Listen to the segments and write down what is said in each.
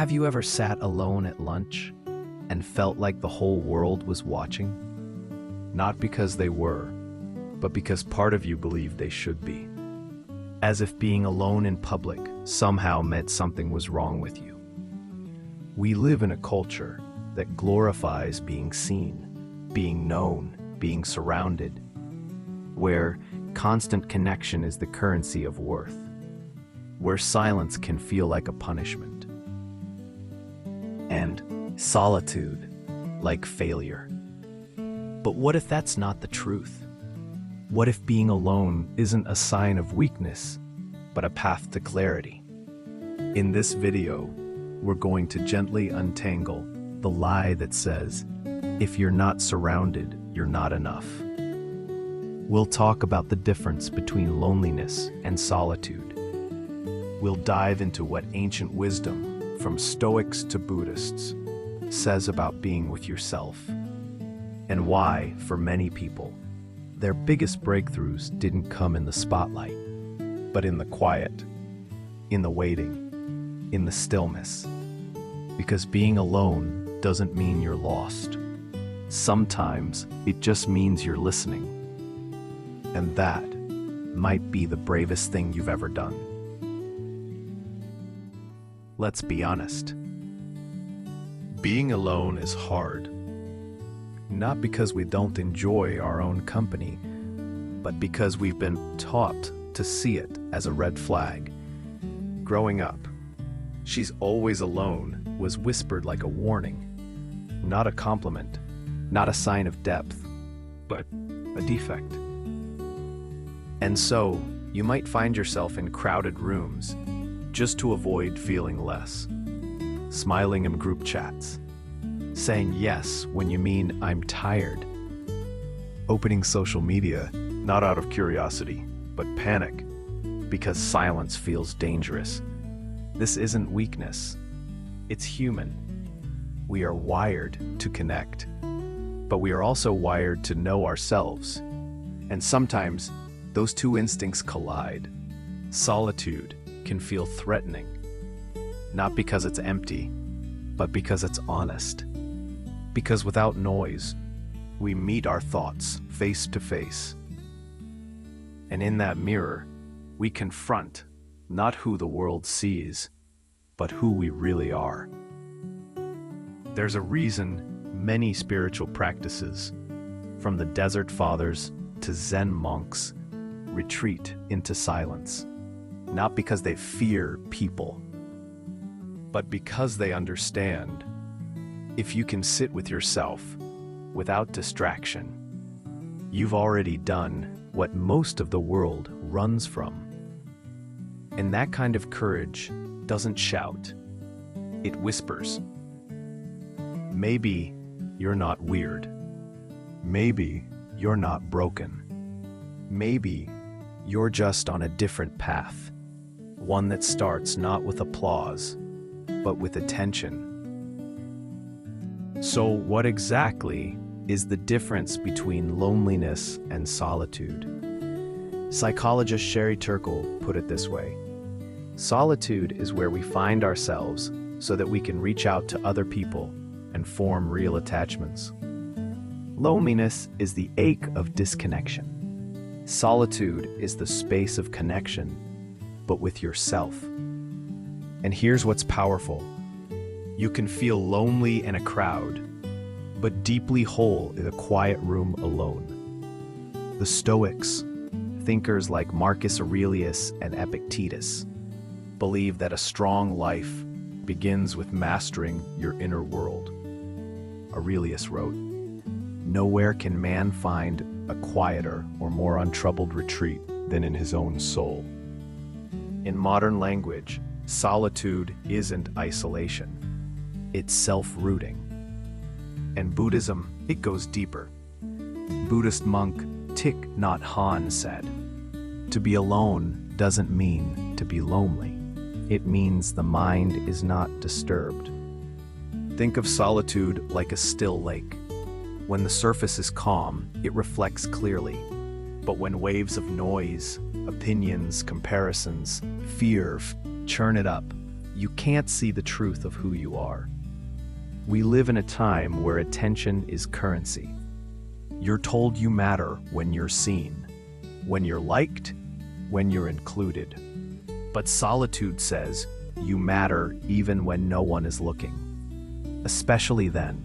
Have you ever sat alone at lunch and felt like the whole world was watching? Not because they were, but because part of you believed they should be. As if being alone in public somehow meant something was wrong with you. We live in a culture that glorifies being seen, being known, being surrounded, where constant connection is the currency of worth, where silence can feel like a punishment, and solitude like failure. But what if that's not the truth? What if being alone isn't a sign of weakness, but a path to clarity? In this video, we're going to gently untangle the lie that says, if you're not surrounded, you're not enough. We'll talk about the difference between loneliness and solitude. We'll dive into what ancient wisdom, from Stoics to Buddhists, says about being with yourself, and why, for many people, their biggest breakthroughs didn't come in the spotlight, but in the quiet, in the waiting, in the stillness. Because being alone doesn't mean you're lost. Sometimes it just means you're listening. And that might be the bravest thing you've ever done. Let's be honest. Being alone is hard. Not because we don't enjoy our own company, but because we've been taught to see it as a red flag. Growing up, "She's always alone" was whispered like a warning, not a compliment, not a sign of depth, but a defect. And so, you might find yourself in crowded rooms just to avoid feeling less, smiling in group chats, saying yes when you mean "I'm tired," opening social media not out of curiosity, but panic, because silence feels dangerous. This isn't weakness, it's human. We are wired to connect, but we are also wired to know ourselves. And sometimes those two instincts collide. Solitude can feel threatening, not because it's empty, but because it's honest. Because without noise, we meet our thoughts face to face. And in that mirror, we confront not who the world sees, but who we really are. There's a reason many spiritual practices, from the Desert Fathers to Zen monks, retreat into silence. Not because they fear people, but because they understand if you can sit with yourself without distraction, you've already done what most of the world runs from. And that kind of courage doesn't shout, it whispers. Maybe you're not weird. Maybe you're not broken. Maybe you're just on a different path, one that starts not with applause, but with attention. So what exactly is the difference between loneliness and solitude? Psychologist Sherry Turkle put it this way: solitude is where we find ourselves so that we can reach out to other people and form real attachments. Loneliness is the ache of disconnection. Solitude is the space of connection, but with yourself. And here's what's powerful. You can feel lonely in a crowd, but deeply whole in a quiet room alone. The Stoics, thinkers like Marcus Aurelius and Epictetus, believe that a strong life begins with mastering your inner world. Aurelius wrote, "Nowhere can man find a quieter or more untroubled retreat than in his own soul." In modern language, solitude isn't isolation. It's self-rooting. And Buddhism, it goes deeper. Buddhist monk Thich Nhat Hanh said, "To be alone doesn't mean to be lonely. It means the mind is not disturbed." Think of solitude like a still lake. When the surface is calm, it reflects clearly. But when waves of noise, opinions, comparisons, fear churn it up, you can't see the truth of who you are. We live in a time where attention is currency. You're told you matter when you're seen, when you're liked, when you're included. But solitude says you matter even when no one is looking, especially then.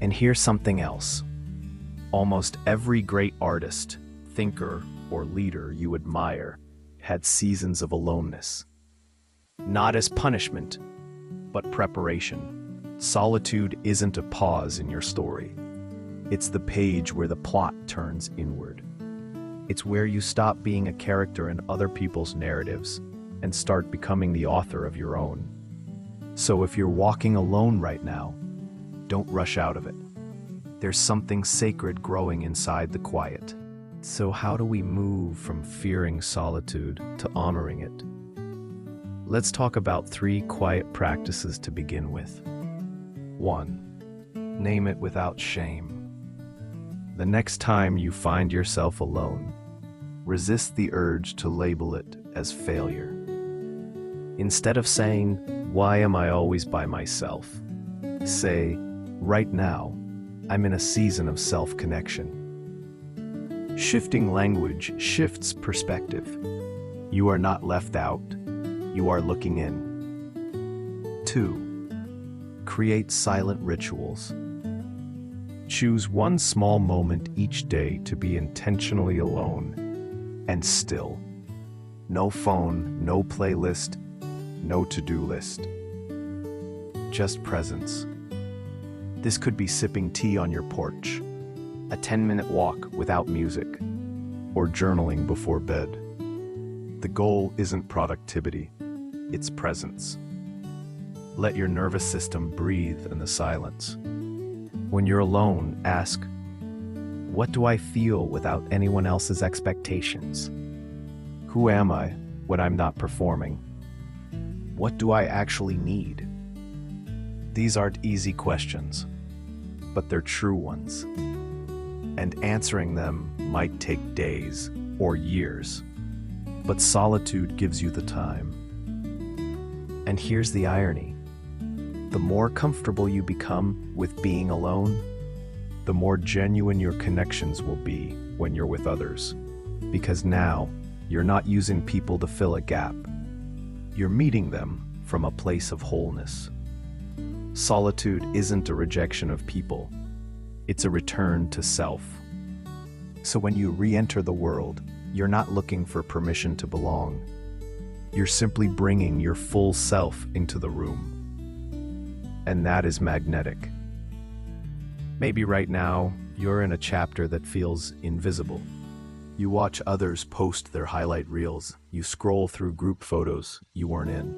And here's something else. Almost every great artist, thinker, or leader you admire had seasons of aloneness. Not as punishment, but preparation. Solitude isn't a pause in your story. It's the page where the plot turns inward. It's where you stop being a character in other people's narratives and start becoming the author of your own. So if you're walking alone right now, don't rush out of it. There's something sacred growing inside the quiet. So how do we move from fearing solitude to honoring it? Let's talk about 3 quiet practices to begin with. 1. Name it without shame. The next time you find yourself alone, resist the urge to label it as failure. Instead of saying, "Why am I always by myself?" say, "Right now, I'm in a season of self-connection." Shifting language shifts perspective. You are not left out. You are looking in. 2. Create silent rituals. Choose one small moment each day to be intentionally alone and still. No phone, no playlist, no to-do list. Just presence. This could be sipping tea on your porch, a 10-minute walk without music, or journaling before bed. The goal isn't productivity, it's presence. Let your nervous system breathe in the silence. When you're alone, ask, what do I feel without anyone else's expectations? Who am I when I'm not performing? What do I actually need? These aren't easy questions, but they're true ones. And answering them might take days or years, but solitude gives you the time. And here's the irony. The more comfortable you become with being alone, the more genuine your connections will be when you're with others. Because now, you're not using people to fill a gap. You're meeting them from a place of wholeness. Solitude isn't a rejection of people. It's a return to self. So when you re-enter the world, you're not looking for permission to belong. You're simply bringing your full self into the room. And that is magnetic. Maybe right now, you're in a chapter that feels invisible. You watch others post their highlight reels. You scroll through group photos you weren't in.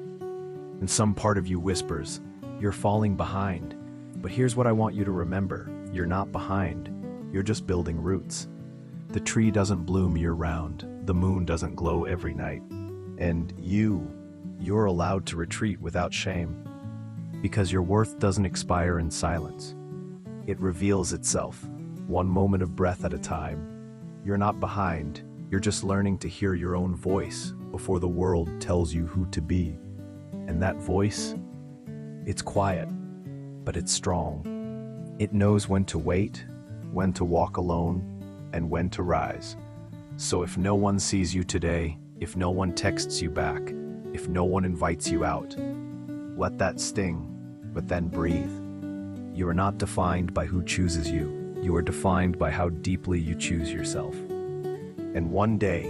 And some part of you whispers, you're falling behind. But here's what I want you to remember. You're not behind. You're just building roots. The tree doesn't bloom year-round. The moon doesn't glow every night. And you're allowed to retreat without shame. Because your worth doesn't expire in silence. It reveals itself, one moment of breath at a time. You're not behind, you're just learning to hear your own voice before the world tells you who to be. And that voice, it's quiet, but it's strong. It knows when to wait, when to walk alone, and when to rise. So if no one sees you today, if no one texts you back, if no one invites you out, let that sting, but then breathe. You are not defined by who chooses you. You are defined by how deeply you choose yourself. And one day,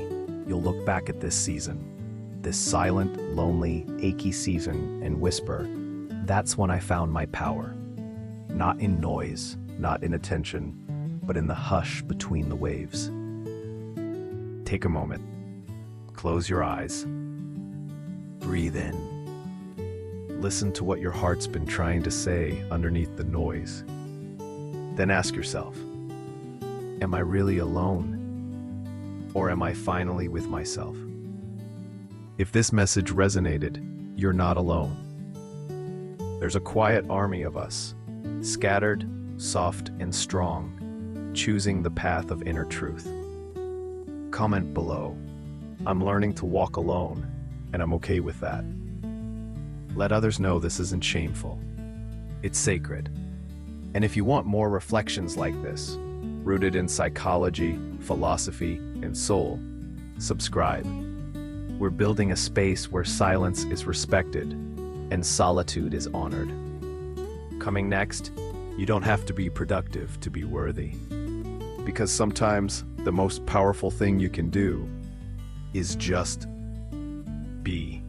you'll look back at this season, this silent, lonely, achy season, and whisper, that's when I found my power. Not in noise, not in attention, but in the hush between the waves. Take a moment. Close your eyes. Breathe in. Listen to what your heart's been trying to say underneath the noise. Then ask yourself, am I really alone? Or am I finally with myself? If this message resonated, you're not alone. There's a quiet army of us, scattered, soft, and strong, choosing the path of inner truth. Comment below. I'm learning to walk alone, and I'm okay with that. Let others know this isn't shameful. It's sacred. And if you want more reflections like this, rooted in psychology, philosophy, and soul, subscribe. We're building a space where silence is respected and solitude is honored. Coming next, you don't have to be productive to be worthy. Because sometimes the most powerful thing you can do is just be.